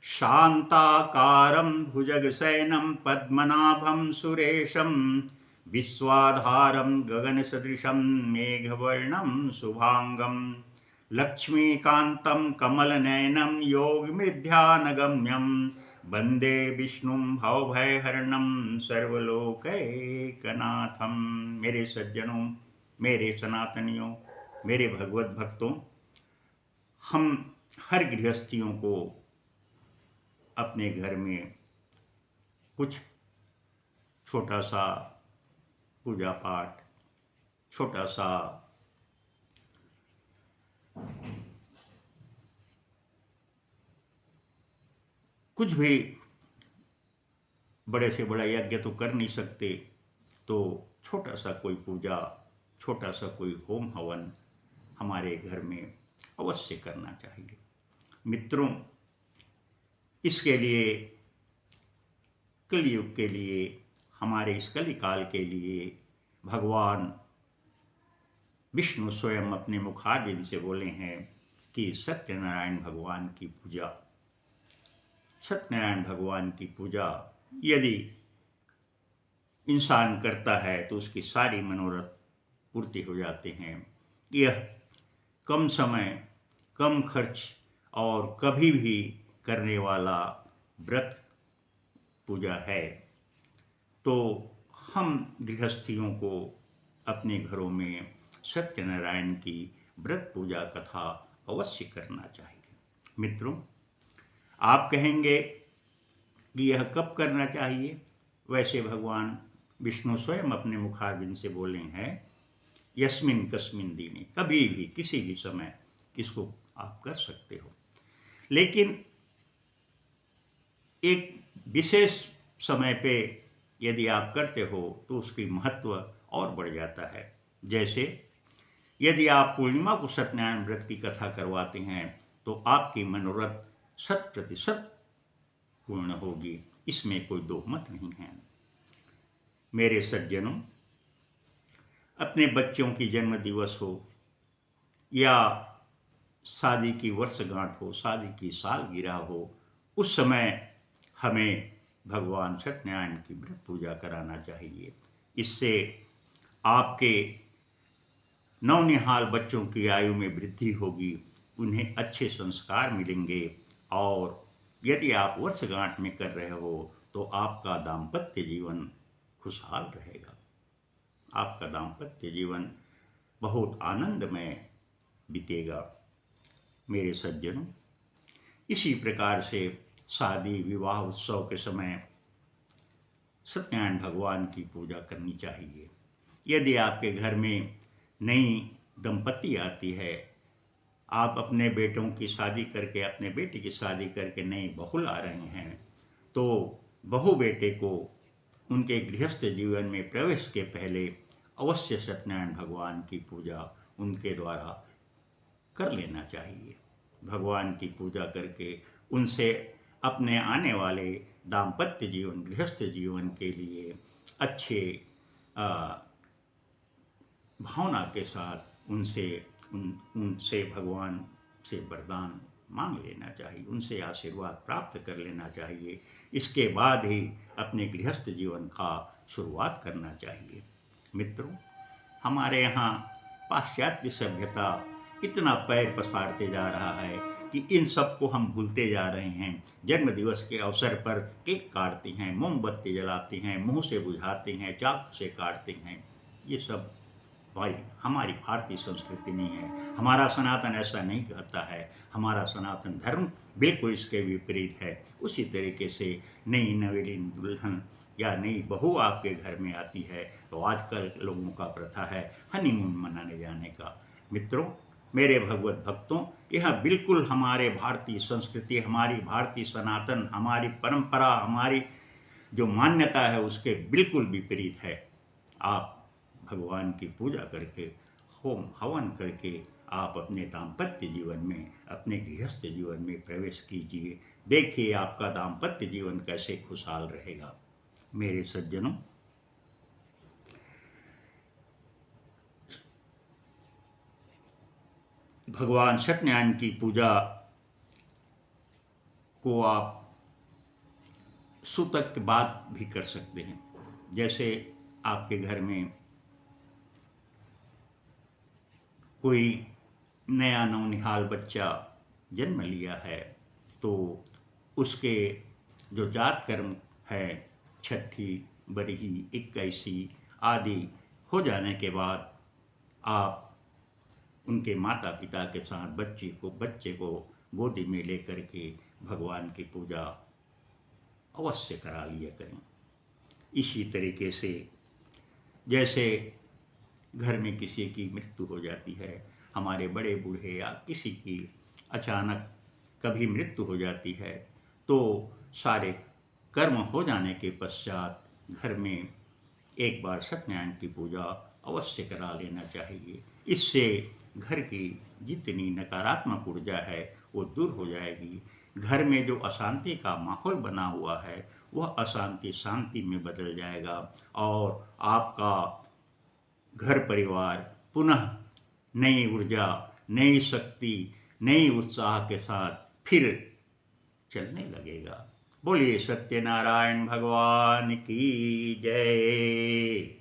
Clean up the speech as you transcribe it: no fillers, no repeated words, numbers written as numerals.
शान्ताकारं भुजगशयनं पद्मनाभं सुरेशं विश्वाधारं गगनसदृशं मेघवर्णं शुभांगं लक्ष्मीकान्तं कमलनयनं योगमिध्यानगम्यं वन्दे विष्णुं भवभयहरणं सर्वलोकैकनाथं। मेरे सज्जनों, मेरे सनातनियों, मेरे भगवत भक्तों, हम हर गृहस्थियों को अपने घर में कुछ छोटा सा पूजा पाठ, छोटा सा कुछ भी, बड़े से बड़ा यज्ञ तो कर नहीं सकते, तो छोटा सा कोई पूजा, छोटा सा कोई होम हवन हमारे घर में अवश्य करना चाहिए। मित्रों, इसके लिए, कलयुग के लिए, हमारे इस कलिकाल के लिए भगवान विष्णु स्वयं अपने मुखारविंद से बोले हैं कि सत्यनारायण भगवान की पूजा, सत्यनारायण भगवान की पूजा यदि इंसान करता है तो उसकी सारी मनोरथ पूर्ति हो जाते हैं। यह कम समय, कम खर्च और कभी भी करने वाला व्रत पूजा है। तो हम गृहस्थियों को अपने घरों में सत्यनारायण की व्रत पूजा कथा अवश्य करना चाहिए। मित्रों, आप कहेंगे कि यह कब करना चाहिए? वैसे भगवान विष्णु स्वयं अपने मुखारविंद से बोले हैं, यस्मिन कस्मिन दीने, कभी भी किसी भी समय इसको आप कर सकते हो, लेकिन एक विशेष समय पे यदि आप करते हो तो उसकी महत्व और बढ़ जाता है। जैसे यदि आप पूर्णिमा को सत्यनारायण व्रत की कथा करवाते हैं तो आपकी मनोरथ 100% पूर्ण होगी, इसमें कोई दो मत नहीं है। मेरे सज्जनों, अपने बच्चों की जन्म दिवस हो या शादी की वर्षगांठ हो, शादी की सालगिरह हो, उस समय हमें भगवान सत्यनारायण की व्रत पूजा कराना चाहिए। इससे आपके नौनिहाल बच्चों की आयु में वृद्धि होगी, उन्हें अच्छे संस्कार मिलेंगे, और यदि आप वर्षगांठ में कर रहे हो तो आपका दाम्पत्य जीवन खुशहाल रहेगा, आपका दाम्पत्य जीवन बहुत आनंदमय बीतेगा। मेरे सज्जनों, इसी प्रकार से शादी विवाह उत्सव के समय सत्यनारायण भगवान की पूजा करनी चाहिए। यदि आपके घर में नई दंपत्ति आती है, आप अपने बेटों की शादी करके, अपने बेटे की शादी करके नई बहू ला रहे हैं, तो बहू बेटे को उनके गृहस्थ जीवन में प्रवेश के पहले अवश्य सत्यनारायण भगवान की पूजा उनके द्वारा कर लेना चाहिए। भगवान की पूजा करके उनसे अपने आने वाले दाम्पत्य जीवन, गृहस्थ जीवन के लिए अच्छे भावना के साथ उनसे भगवान से वरदान मांग लेना चाहिए, उनसे आशीर्वाद प्राप्त कर लेना चाहिए। इसके बाद ही अपने गृहस्थ जीवन का शुरुआत करना चाहिए। मित्रों, हमारे यहाँ पाश्चात्य सभ्यता इतना पैर पसारते जा रहा है कि इन सब को हम भूलते जा रहे हैं। जन्म दिवस के अवसर पर केक काटते हैं, मोमबत्ती जलाते हैं, मुंह से बुझाते हैं, चाकू से काटते हैं। ये सब भाई हमारी भारतीय संस्कृति नहीं है, हमारा सनातन ऐसा नहीं कहता है। हमारा सनातन धर्म बिल्कुल इसके विपरीत है। उसी तरीके से नई नवेली दुल्हन या नई बहू आपके घर में आती है तो आजकल लोगों का प्रथा है हनीमून मनाने जाने का। मित्रों, मेरे भगवत भक्तों, यह बिल्कुल हमारे भारतीय संस्कृति, हमारी भारतीय सनातन, हमारी परंपरा, हमारी जो मान्यता है उसके बिल्कुल विपरीत है। आप भगवान की पूजा करके, होम हवन करके आप अपने दाम्पत्य जीवन में, अपने गृहस्थ जीवन में प्रवेश कीजिए। देखिए आपका दाम्पत्य जीवन कैसे खुशहाल रहेगा। मेरे सज्जनों, भगवान सत्यनारायण की पूजा को आप सूतक के बाद भी कर सकते हैं। जैसे आपके घर में कोई नया नौनिहाल बच्चा जन्म लिया है, तो उसके जो जात कर्म है, छठी, बरही, इक्कीसी आदि हो जाने के बाद आप उनके माता पिता के साथ बच्चे को गोदी में लेकर के भगवान की पूजा अवश्य करा लिया करें। इसी तरीके से जैसे घर में किसी की मृत्यु हो जाती है, हमारे बड़े बूढ़े या किसी की अचानक कभी मृत्यु हो जाती है, तो सारे कर्म हो जाने के पश्चात घर में एक बार सत्यनारायण की पूजा अवश्य करा लेना चाहिए। इससे घर की जितनी नकारात्मक ऊर्जा है वो दूर हो जाएगी। घर में जो अशांति का माहौल बना हुआ है वह अशांति शांति में बदल जाएगा और आपका घर परिवार पुनः नई ऊर्जा, नई शक्ति, नई उत्साह के साथ फिर चलने लगेगा। बोलिए सत्यनारायण भगवान की जय।